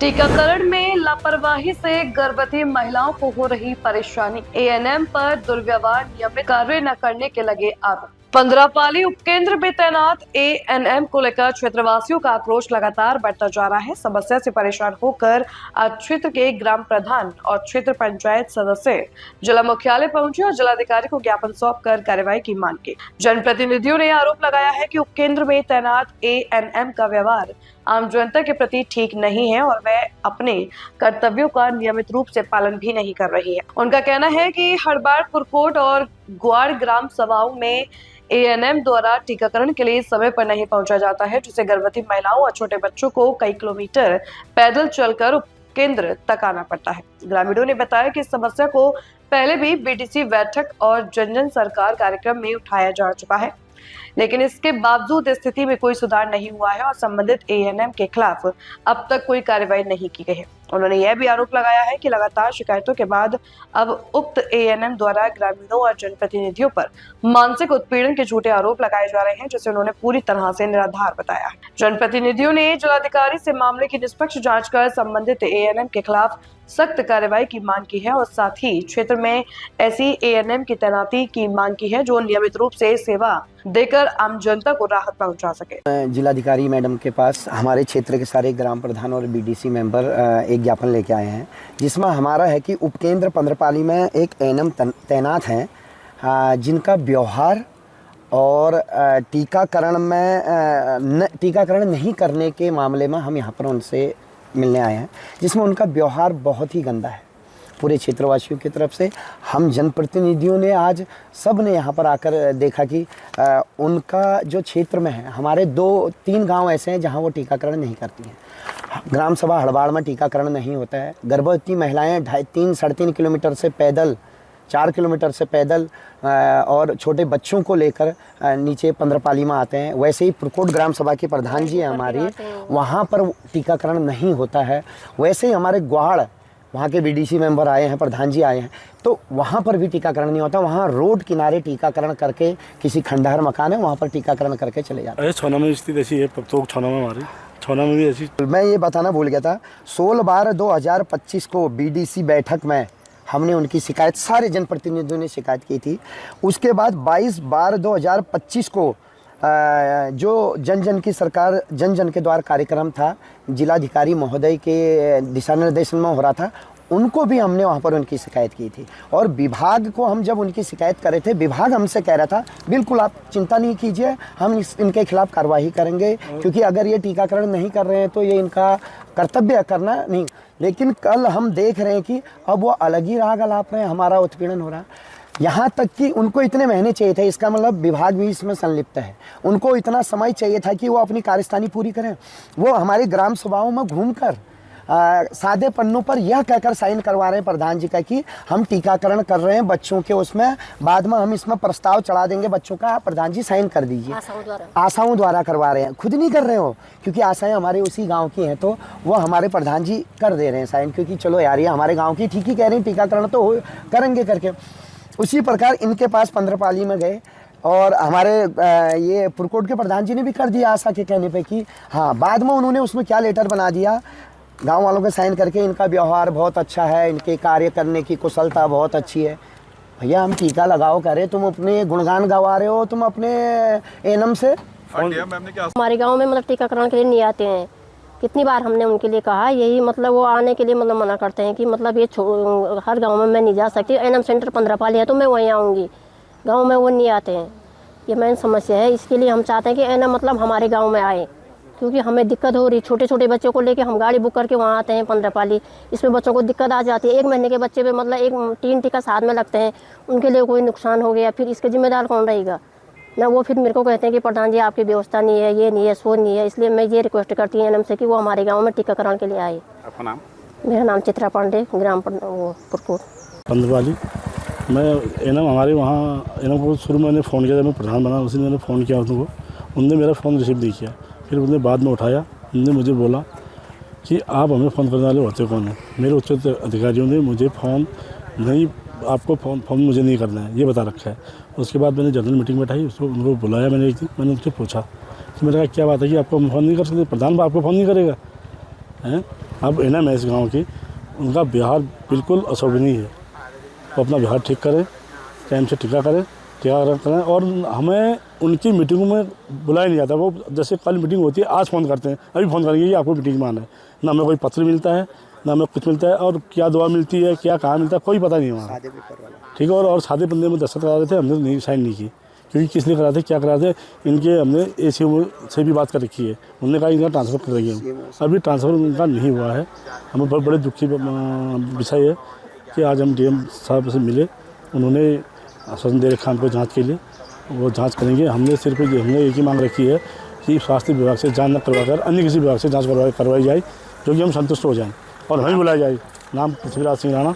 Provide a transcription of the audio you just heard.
टीकाकरण में लापरवाही से गर्भवती महिलाओं को हो रही परेशानी। एएनएम पर दुर्व्यवहार, नियमित कार्य न करने के लगे आरोप। पंद्रापाली उपकेंद्र में तैनात एएनएम को लेकर क्षेत्रवासियों का आक्रोश लगातार बढ़ता जा रहा है। समस्या से परेशान होकर आज क्षेत्र के ग्राम प्रधान और क्षेत्र पंचायत सदस्य जिला मुख्यालय पहुंचे और जिलाधिकारी को ज्ञापन सौंपकर कार्रवाई की मांग की। जनप्रतिनिधियों ने आरोप लगाया है कि उपकेंद्र में तैनात एएनएम का व्यवहार आम जनता के प्रति ठीक नहीं है और वह अपने कर्तव्यों का नियमित रूप से पालन भी नहीं कर रही है। उनका कहना है कि हड़बाड़, पुरकोट और ग्वाड़ ग्राम सभाओं में एएनएम द्वारा टीकाकरण के लिए समय पर नहीं पहुंचा जाता है, जिससे गर्भवती महिलाओं और छोटे बच्चों को कई किलोमीटर पैदल चलकर उपकेंद्र तक आना पड़ता है। ग्रामीणों ने बताया कि इस समस्या को पहले भी बीडीसी बैठक और जन जन सरकार कार्यक्रम में उठाया जा चुका है, लेकिन इसके बावजूद स्थिति में कोई सुधार नहीं हुआ है और संबंधित एएनएम के खिलाफ अब तक कोई कार्रवाई नहीं की गई है। उन्होंने यह भी आरोप लगाया है कि लगातार शिकायतों के बाद अब उक्त एएनएम द्वारा ग्रामीणों और जनप्रतिनिधियों पर मानसिक उत्पीड़न के झूठे आरोप लगाए जा रहे हैं, जिसे उन्होंने पूरी तरह से निराधार बताया है। जनप्रतिनिधियों ने जिलाधिकारी से मामले की निष्पक्ष जांच कर संबंधित एएनएम के खिलाफ सख्त कार्रवाई की मांग की है और साथ ही क्षेत्र में ऐसी एएनएम की तैनाती की मांग की है जो नियमित रूप से सेवा देकर आम जनता को राहत पहुंचा सके। जिलाधिकारी मैडम के पास हमारे क्षेत्र के सारे ग्राम प्रधान और बीडीसी मेंबर एक ज्ञापन लेके आए हैं, जिसमें हमारा है कि उपकेंद्र पंद्रपाली में एक एएनएम तैनात हैं जिनका व्यवहार और टीकाकरण नहीं करने के मामले में हम यहाँ पर उनसे मिलने आए हैं, जिसमें उनका व्यवहार बहुत ही गंदा है पूरे क्षेत्रवासियों की तरफ से। हम जनप्रतिनिधियों ने आज सब ने यहाँ पर आकर देखा कि उनका जो क्षेत्र में है, हमारे 2-3 गांव ऐसे हैं जहाँ वो टीकाकरण नहीं करती हैं। ग्राम सभा हड़बाड़ में टीकाकरण नहीं होता है। गर्भवती महिलाएं 2.5-3.5 किलोमीटर से पैदल, 4 किलोमीटर से पैदल और छोटे बच्चों को लेकर नीचे पंद्रपाली में आते हैं। वैसे ही पुरकोट ग्राम सभा के प्रधान जी हैं हमारी, वहाँ पर टीकाकरण नहीं होता है। वैसे ही हमारे ग्वाड़, वहाँ के बीडीसी मेंबर आए हैं, प्रधान जी आए हैं, तो वहाँ पर भी टीकाकरण नहीं होता। वहाँ रोड किनारे टीकाकरण करके, किसी खंडहर मकान है वहाँ पर टीकाकरण करके चले जाते हैं। छौना में स्थिति ऐसी है, तो छौना में हमारी छौना में भी ऐसी। मैं ये बताना भूल गया था, 16/12/2025 को बीडीसी बैठक में हमने उनकी शिकायत, सारे जनप्रतिनिधियों ने शिकायत की थी। उसके बाद 22/12/2025 को जो जन जन की सरकार, जन जन के द्वारा कार्यक्रम था, जिलाधिकारी महोदय के दिशा निर्देशन में हो रहा था, उनको भी हमने वहाँ पर उनकी शिकायत की थी। और विभाग को हम जब उनकी शिकायत कर रहे थे, विभाग हमसे कह रहा था बिल्कुल आप चिंता नहीं कीजिए, हम इनके खिलाफ कार्रवाई करेंगे, क्योंकि अगर ये टीकाकरण नहीं कर रहे हैं तो ये इनका कर्तव्य करना नहीं। लेकिन कल हम देख रहे हैं कि अब वो अलग ही राग अलाप रहे हैं, हमारा उत्पीड़न हो रहा है। यहाँ तक कि उनको इतने महीने चाहिए थे, इसका मतलब विभाग भी इसमें संलिप्त है। उनको इतना समय चाहिए था कि वो अपनी कार्यस्थानी पूरी करें। वो हमारी ग्राम सभाओं में घूमकर सादे पन्नों पर यह कहकर साइन करवा रहे हैं प्रधान जी का कि हम टीकाकरण कर रहे हैं बच्चों के, उसमें बाद में हम इसमें प्रस्ताव चढ़ा देंगे बच्चों का, प्रधान जी साइन कर दीजिए। आशाओं द्वारा करवा रहे हैं, खुद नहीं कर रहे हो, क्योंकि आशाएं हमारे उसी गांव की हैं, तो वो हमारे प्रधान जी कर दे रहे हैं साइन, क्योंकि चलो यार ये हमारे गाँव की ठीक ही कह रहे हैं, टीकाकरण तो करेंगे करके। उसी प्रकार इनके पास पंद्रपाली में गए और हमारे ये पुरकोट के प्रधान जी ने भी कर दिया आशा के कहने पे कि हाँ। बाद में उन्होंने उसमें क्या लेटर बना दिया, गांव वालों के साइन करके, इनका व्यवहार बहुत अच्छा है, इनके कार्य करने की कुशलता बहुत अच्छी है। भैया हम टीका लगाओ करे, तुम अपने गुणगान गवा रहे हो, तुम अपने एएनएम से। हमारे गाँव में मतलब टीकाकरण के लिए नहीं आते हैं। कितनी बार हमने उनके लिए कहा, यही मतलब वो आने के लिए मतलब मना करते हैं कि मतलब ये हर गांव में मैं नहीं जा सकती, एएनएम सेंटर पंद्रपाली है तो मैं वहीं आऊँगी, गांव में वो नहीं आते हैं। ये मेन समस्या है, इसके लिए हम चाहते हैं कि एएनएम मतलब हमारे गांव में आए, क्योंकि हमें दिक्कत हो रही। छोटे छोटे बच्चों को लेके हम गाड़ी बुक करके वहाँ आते हैं पंद्रपाली, इसमें बच्चों को दिक्कत आ जाती है। 1 महीने के बच्चे पे मतलब 3 टीका साथ में लगते हैं, उनके लिए कोई नुकसान हो गया, फिर इसके जिम्मेदार कौन रहेगा ना। वो फिर मेरे को कहते हैं कि प्रधान जी आपकी व्यवस्था नहीं है, ये नहीं है, सो नहीं है। इसलिए मैं ये रिक्वेस्ट करती हूँ एएनएम से कि वो हमारे गांव में टीकाकरण के लिए आए। आपका नाम? मेरा नाम चित्रा पांडे, ग्राम पुरकोट पंद्रपाली। मैं एएनएम हमारे वहाँ एएनएम को शुरू में मैंने फ़ोन किया, जब मैं प्रधान बना उसी मैंने फ़ोन किया उनको, उनने मेरा फ़ोन रिसीव नहीं किया। फिर उन्होंने बाद में उठाया, उन्होंने मुझे बोला कि आप हमें फ़ोन करने वाले होते कौन हैं। मेरे उच्च अधिकारियों ने मुझे फ़ोन नहीं, आपको फ़ोन मुझे नहीं करना है, ये बता रखा है। उसके बाद मैंने जनरल मीटिंग बैठाई, उसको उनको बुलाया मैंने एक दिन, मैंने उनसे पूछा कि मैंने कहा क्या बात है कि आपको फ़ोन नहीं कर सकते, प्रधान आपको फ़ोन नहीं करेगा हैं। अब एनएम है इस गाँव की, उनका व्यवहार बिल्कुल अशोभनीय है। वो अपना व्यवहार ठीक करें, टाइम से टीकाकरण करें और हमें उनकी मीटिंगों में बुलाया नहीं जाता। वो जैसे कल मीटिंग होती है, आज फ़ोन करते हैं, अभी फ़ोन करेंगे, ये आपको मीटिंग में आना है। ना हमें कोई पत्र मिलता है, ना हमें कुछ मिलता है, और क्या दुआ मिलती है, क्या कहाँ मिलता है, कोई पता नहीं वहाँ। ठीक है, और सादे बंदे में दस्तखत करा रहे थे, हमने नहीं साइन नहीं की, क्योंकि किसने करा थे, क्या करा थे, इनके हमने ACO से भी बात कर रखी है। उन्होंने कहा इनका ट्रांसफ़र कर रही है, अभी ट्रांसफ़र उनका नहीं हुआ है। हमें बहुत बड़े दुख की विषय है कि आज हम DM साहब से मिले, उन्होंने आश्वासन दे रखा हमको जांच के लिए, वो जांच करेंगे। हमने सिर्फ हमने एक ही मांग रखी है कि स्वास्थ्य विभाग से जांच न करवाकर अन्य किसी विभाग से जांच करवाई जाए, जो कि हम संतुष्ट हो जाएं और हमें बुलाया जाए। नाम पृथ्वीराज सिंह राणा,